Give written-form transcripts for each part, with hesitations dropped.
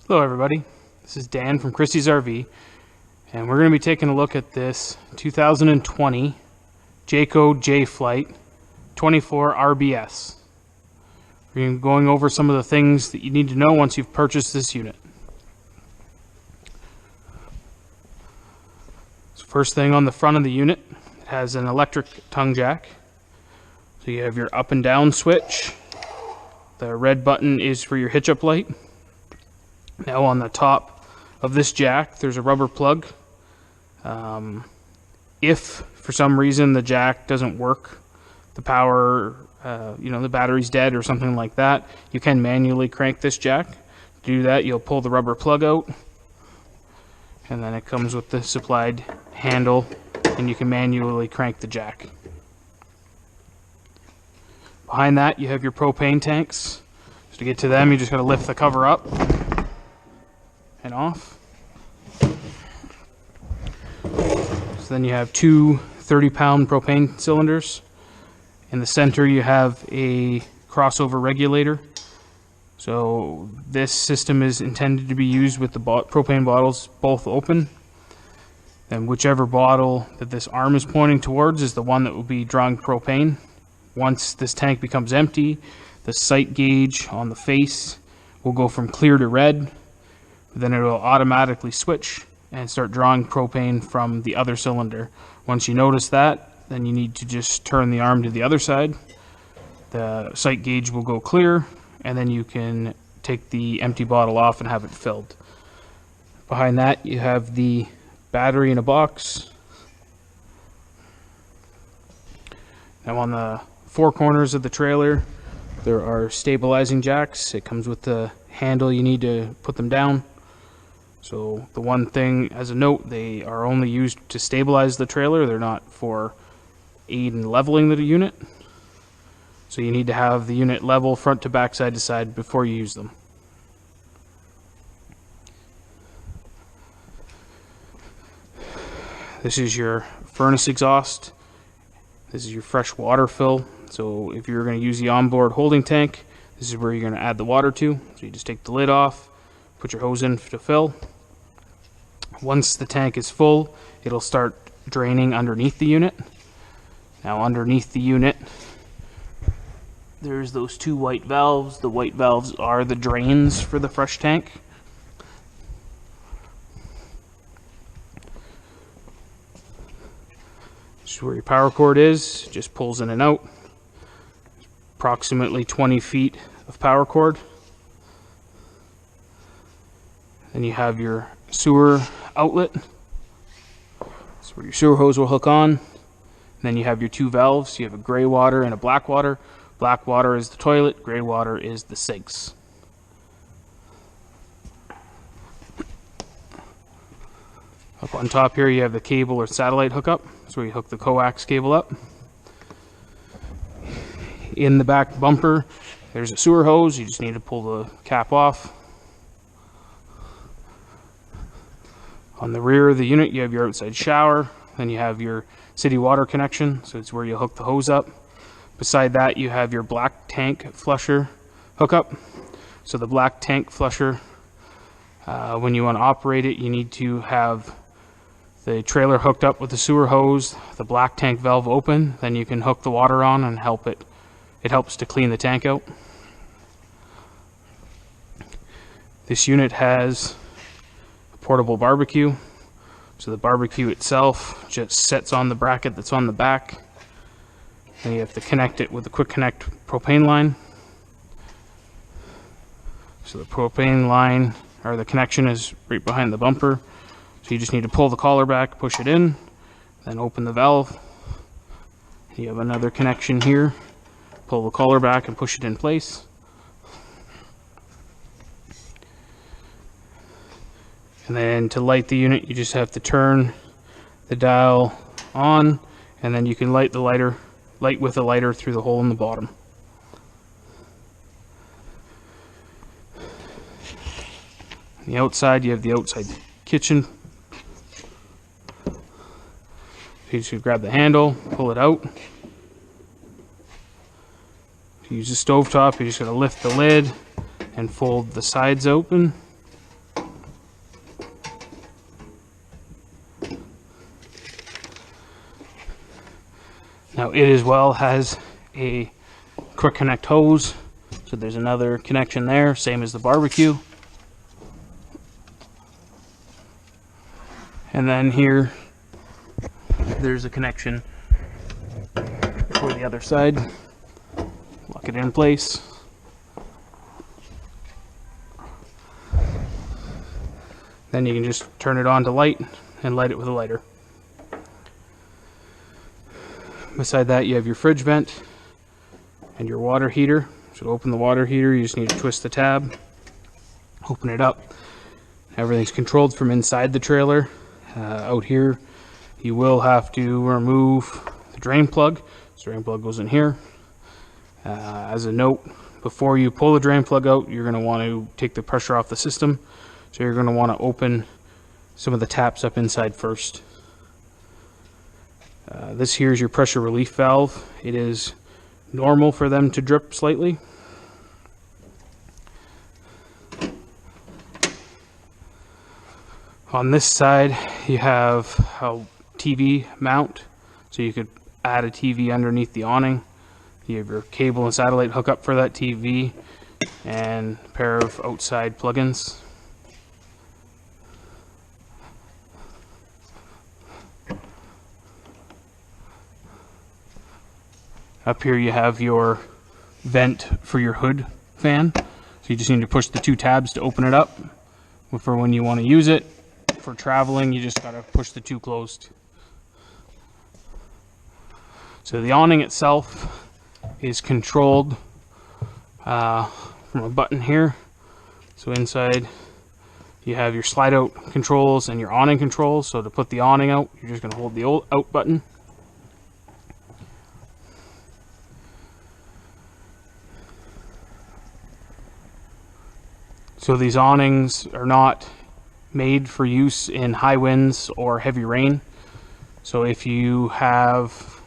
Hello everybody, this is Dan from Christie's RV, and we're going to be taking a look at this 2020 Jayco Jay Flight 24 RBS. We're going to be going over some of the things that you need to know once you've purchased this unit. So first thing, on the front of the unit, it has an electric tongue jack. So you have your up and down switch. The red button is for your hitch up light. Now on the top of this jack, there's a rubber plug. If for some reason the jack doesn't work, the power, the battery's dead or something like that, you can manually crank this jack. To do that, you'll pull the rubber plug out, and then it comes with the supplied handle, and you can manually crank the jack. Behind that, you have your propane tanks. So to get to them, you just got to lift the cover up and off. So then you have two 30-pound propane cylinders. In the center you have a crossover regulator. So this system is intended to be used with the propane bottles both open. And whichever bottle that this arm is pointing towards is the one that will be drawing propane. Once this tank becomes empty, the sight gauge on the face will go from clear to red. Then it will automatically switch and start drawing propane from the other cylinder. Once you notice that, then you need to just turn the arm to the other side. The sight gauge will go clear, and then you can take the empty bottle off and have it filled. Behind that, you have the battery in a box. Now on the four corners of the trailer, there are stabilizing jacks. It comes with the handle you need to put them down. So the one thing as a note, they are only used to stabilize the trailer. They're not for aid in leveling the unit. So you need to have the unit level front to back, side to side before you use them. This is your furnace exhaust. This is your fresh water fill. So if you're going to use the onboard holding tank, this is where you're going to add the water to. So you just take the lid off, put your hose in to fill. Once the tank is full, it'll start draining underneath the unit. Now underneath the unit, there's those two white valves. The white valves are the drains for the fresh tank. This is where your power cord is. It just pulls in and out. Approximately 20 feet of power cord. Then you have your sewer outlet. That's where your sewer hose will hook on. And then you have your two valves. You have a gray water and a black water. Black water is the toilet, gray water is the sinks. Up on top here you have the cable or satellite hookup. That's where you hook the coax cable up. In the back bumper, there's a sewer hose. You just need to pull the cap off. On the rear of the unit, you have your outside shower. Then you have your city water connection, so it's where you hook the hose up. Beside that, you have your black tank flusher hookup. So the black tank flusher, when you want to operate it, you need to have the trailer hooked up with the sewer hose, the black tank valve open. Then you can hook the water on and it helps to clean the tank out. This unit has a portable barbecue. So the barbecue itself just sets on the bracket that's on the back. And you have to connect it with a quick connect propane line. So the propane line, or the connection, is right behind the bumper. So you just need to pull the collar back, push it in, then open the valve. You have another connection here. Pull the collar back and push it in place. And then to light the unit, you just have to turn the dial on, and then you can light with a lighter through the hole in the bottom. On the outside, you have the outside kitchen. You just grab the handle, pull it out. To use the stovetop, you just gotta lift the lid and fold the sides open. Now it as well has a quick connect hose, so there's another connection there, same as the barbecue. And then here there's a connection for the other side. Lock it in place. Then you can just turn it on to light and light it with a lighter. Beside that, you have your fridge vent and your water heater. So to open the water heater, you just need to twist the tab, open it up. Everything's controlled from inside the trailer. Out here, you will have to remove the drain plug. So the drain plug goes in here. As a note, before you pull the drain plug out, you're going to want to take the pressure off the system. So you're going to want to open some of the taps up inside first. This here is your pressure relief valve. It is normal for them to drip slightly. On this side, you have a TV mount, so you could add a TV underneath the awning. You have your cable and satellite hookup for that TV, and a pair of outside plugins. Up here you have your vent for your hood fan. So you just need to push the two tabs to open it up. For when you want to use it. For traveling, you just gotta push the two closed. So the awning itself is controlled from a button here. So inside you have your slide out controls and your awning controls. So to put the awning out, you're just gonna hold the out button. So these awnings are not made for use in high winds or heavy rain. So if you have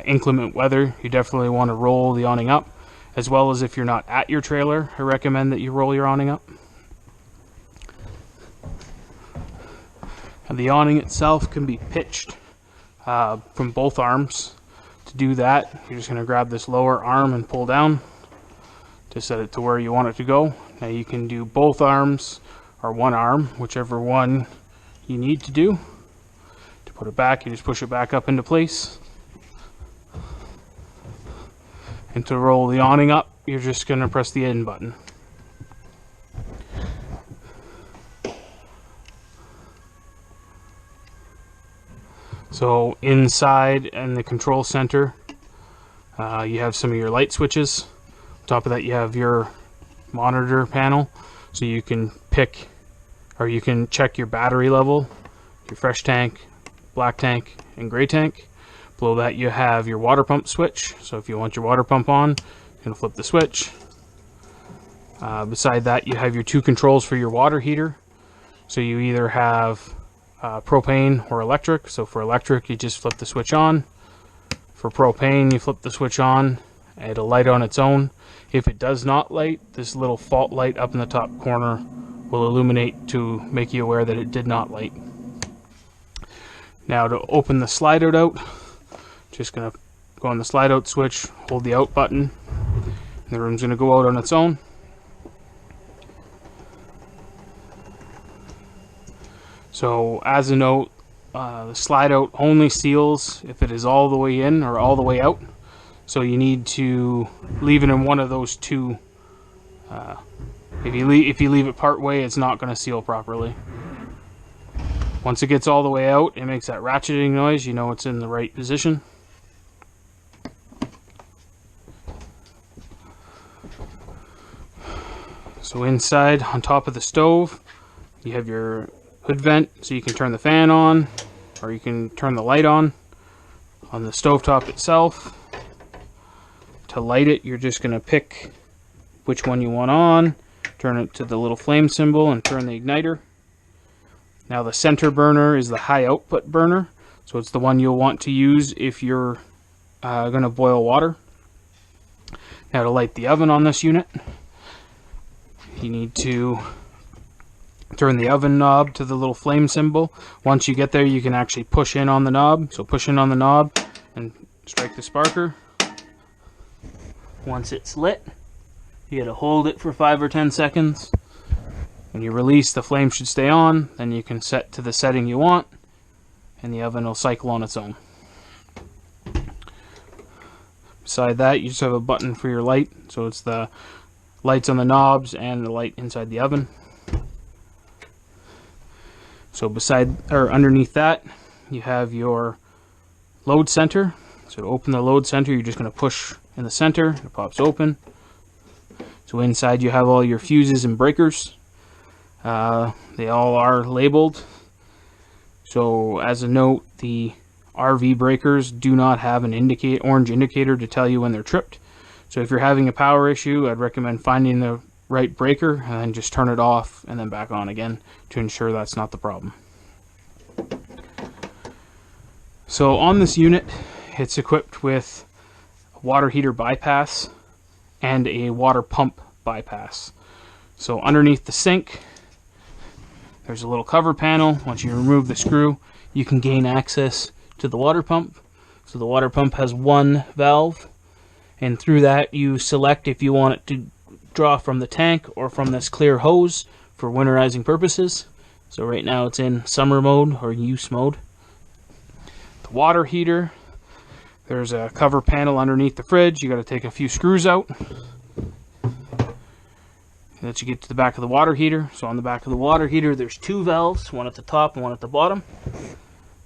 inclement weather, you definitely want to roll the awning up, as well as if you're not at your trailer, I recommend that you roll your awning up. And the awning itself can be pitched from both arms. To do that, you're just going to grab this lower arm and pull down to set it to where you want it to go. Now you can do both arms or one arm, whichever one you need to do. To put it back, you just push it back up into place. And to roll the awning up, you're just going to press the in button. So inside in the control center, you have some of your light switches. On top of that, you have your monitor panel, so you can pick, or you can check your battery level, your fresh tank, black tank, and gray tank. Below that you have your water pump switch, so if you want your water pump on, you're going to flip the switch. Beside that you have your two controls for your water heater. So you either have propane or electric. So for electric, you just flip the switch on. For propane, you flip the switch on, it'll light on its own. If it does not light, this little fault light up in the top corner will illuminate to make you aware that it did not light. Now to open the slideout out, just going to go on the slideout switch, hold the out button, and the room's going to go out on its own. So as a note, the slide out only seals if it is all the way in or all the way out. So you need to leave it in one of those two. If you leave it part way, it's not going to seal properly. Once it gets all the way out, it makes that ratcheting noise. You know it's in the right position. So inside, on top of the stove, you have your hood vent, so you can turn the fan on, or you can turn the light on. On the stovetop itself, to light it, you're just going to pick which one you want on, turn it to the little flame symbol, and turn the igniter. Now the center burner is the high output burner, so it's the one you'll want to use if you're going to boil water. Now to light the oven on this unit, you need to turn the oven knob to the little flame symbol. Once you get there, you can actually push in on the knob. So push in on the knob and strike the sparker. Once it's lit, you gotta hold it for 5 or 10 seconds. When you release, the flame should stay on. Then you can set to the setting you want, and the oven will cycle on its own. Beside that, you just have a button for your light, so it's the lights on the knobs and the light inside the oven. So underneath that, you have your load center. So to open the load center, you're just going to push in the center, it pops open. So inside you have all your fuses and breakers. They all are labeled. So as a note, the RV breakers do not have an orange indicator to tell you when they're tripped. So if you're having a power issue, I'd recommend finding the right breaker and then just turn it off and then back on again to ensure that's not the problem. So on this unit, it's equipped with a water heater bypass and a water pump bypass. So underneath the sink, there's a little cover panel. Once you remove the screw, you can gain access to the water pump. So the water pump has one valve, and through that you select if you want it to draw from the tank or from this clear hose for winterizing purposes. So right now it's in summer mode or use mode. The water heater, there's a cover panel underneath the fridge. You got to take a few screws out. That you get to the back of the water heater. So on the back of the water heater, there's two valves, one at the top and one at the bottom.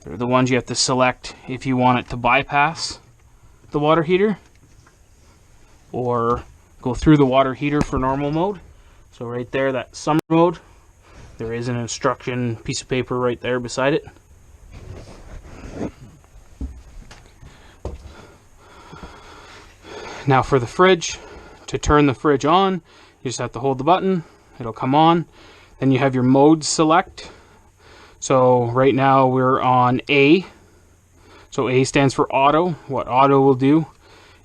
They're the ones you have to select if you want it to bypass the water heater or go through the water heater for normal mode. So right there, that summer mode, there is an instruction piece of paper right there beside it. Now for the fridge, to turn the fridge on, you just have to hold the button, it'll come on. Then you have your mode select. So right now we're on A. So A stands for auto. What auto will do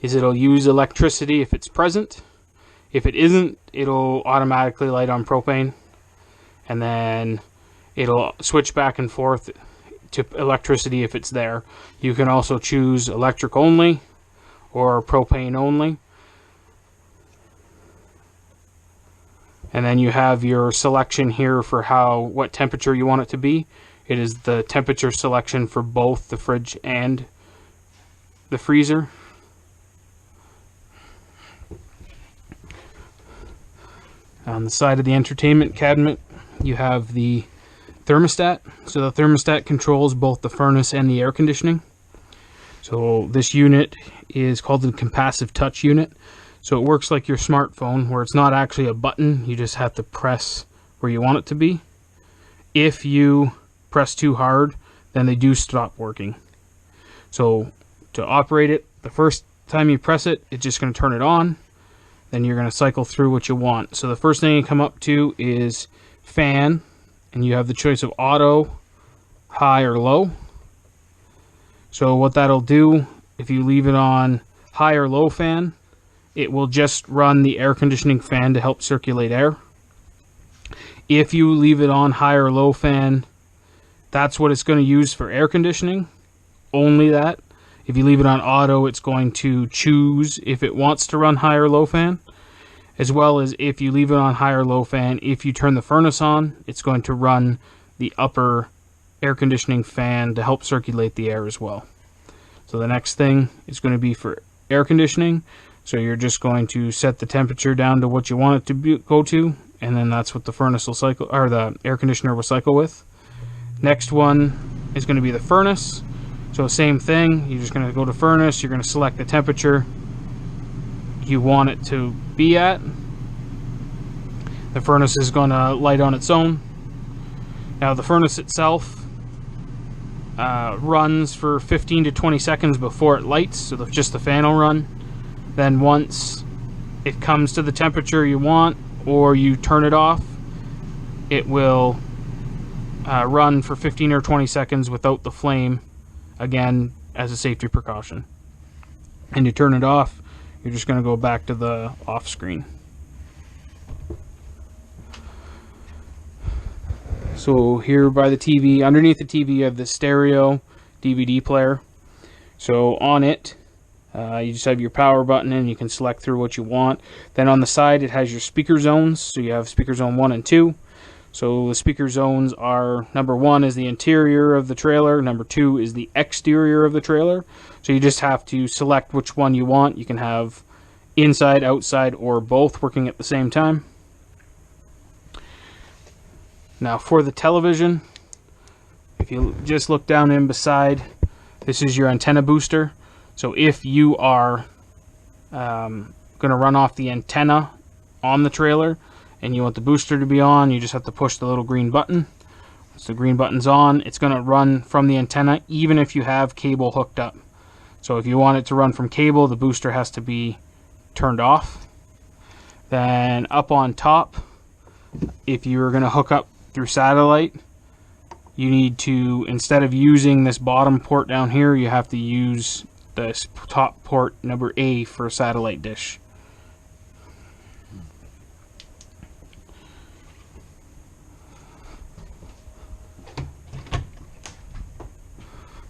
is it'll use electricity if it's present. If it isn't, it'll automatically light on propane. And then it'll switch back and forth to electricity if it's there. You can also choose electric only or propane only. And then you have your selection here for what temperature you want it to be. It is the temperature selection for both the fridge and the freezer. On the side of the entertainment cabinet, you have the thermostat. So the thermostat controls both the furnace and the air conditioning. So this unit is called the Compassive Touch unit. So it works like your smartphone, where it's not actually a button, you just have to press where you want it to be. If you press too hard, then they do stop working. So to operate it, the first time you press it, it's just going to turn it on. Then you're going to cycle through what you want. So the first thing you come up to is fan, and you have the choice of auto, high, or low. So what that'll do, if you leave it on high or low fan, it will just run the air conditioning fan to help circulate air. If you leave it on high or low fan, that's what it's going to use for air conditioning. Only that. If you leave it on auto, it's going to choose if it wants to run high or low fan. As well as if you leave it on high or low fan, if you turn the furnace on, it's going to run the upper air conditioning fan to help circulate the air as well. So the next thing is going to be for air conditioning. So you're just going to set the temperature down to what you want it to go to, and then that's what the furnace will cycle, or the air conditioner will cycle with. Next one is going to be the furnace. So same thing, you're just going to go to furnace, you're going to select the temperature you want it to be at. The furnace is going to light on its own. Now the furnace itself runs for 15 to 20 seconds before it lights, so just the fan will run. Then once it comes to the temperature you want, or you turn it off, it will run for 15 or 20 seconds without the flame, again as a safety precaution. And you turn it off, you're just going to go back to the off screen. So here by the TV, underneath the TV you have the stereo DVD player. So on it You just have your power button and you can select through what you want. Then on the side it has your speaker zones, so you have speaker zone 1 and 2. So the speaker zones are, number 1 is the interior of the trailer, number 2 is the exterior of the trailer. So you just have to select which one you want. You can have inside, outside, or both working at the same time. Now for the television, if you just look down in beside, this is your antenna booster. So if you are going to run off the antenna on the trailer and you want the booster to be on, you just have to push the little green button. Once the green button's on, it's going to run from the antenna even if you have cable hooked up. So if you want it to run from cable, the booster has to be turned off. Then up on top, if you're going to hook up through satellite, you need to, instead of using this bottom port down here, you have to use this top port number A for a satellite dish.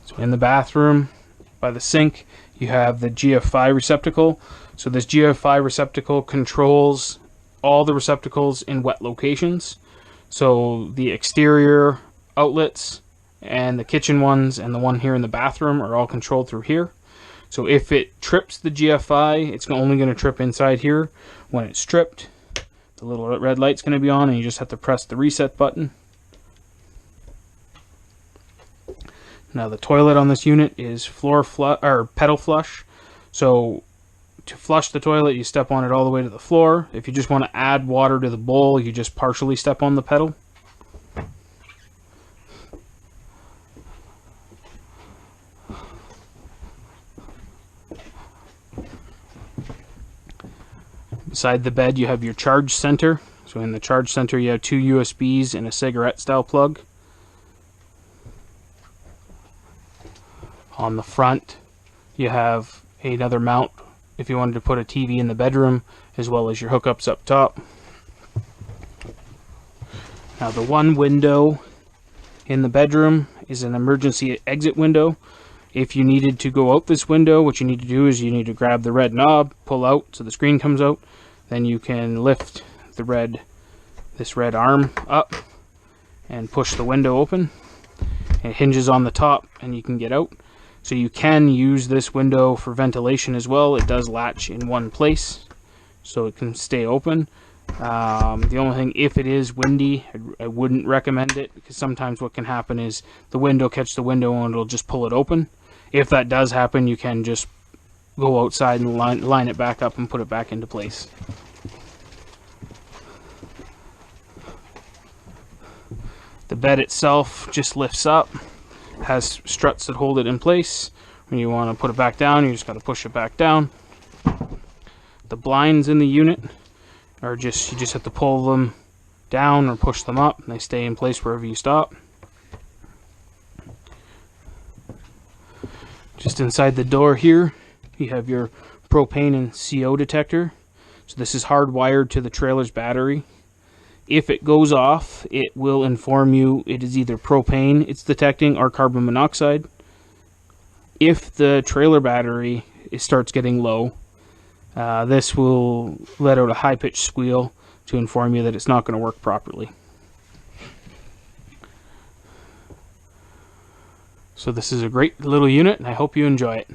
So in the bathroom, by the sink, you have the GFI receptacle. So this GFI receptacle controls all the receptacles in wet locations. So the exterior outlets and the kitchen ones and the one here in the bathroom are all controlled through here. So if it trips the GFI, it's only going to trip inside here. When it's tripped, the little red light's going to be on and you just have to press the reset button. Now the toilet on this unit is floor flush or pedal flush. So to flush the toilet, you step on it all the way to the floor. If you just want to add water to the bowl, you just partially step on the pedal. Beside the bed, you have your charge center. So in the charge center, you have 2 USBs and a cigarette style plug. On the front, you have another mount if you wanted to put a TV in the bedroom, as well as your hookups up top. Now the one window in the bedroom is an emergency exit window. If you needed to go out this window, what you need to do is you need to grab the red knob, pull out so the screen comes out. Then you can lift this red arm up and push the window open. It hinges on the top and you can get out. So you can use this window for ventilation as well. It does latch in one place, so it can stay open. The only thing, if it is windy, I wouldn't recommend it, because sometimes what can happen is the wind will catch the window and it'll just pull it open. If that does happen, you can just go outside and line it back up and put it back into place. The bed itself just lifts up, has struts that hold it in place. When you want to put it back down, you just got to push it back down. The blinds in the unit are you just have to pull them down or push them up, and they stay in place wherever you stop. Just inside the door here, you have your propane and CO detector. So this is hardwired to the trailer's battery. If it goes off, it will inform you it is either propane it's detecting or carbon monoxide. If the trailer battery starts getting low, this will let out a high-pitched squeal to inform you that it's not going to work properly. So this is a great little unit, and I hope you enjoy it.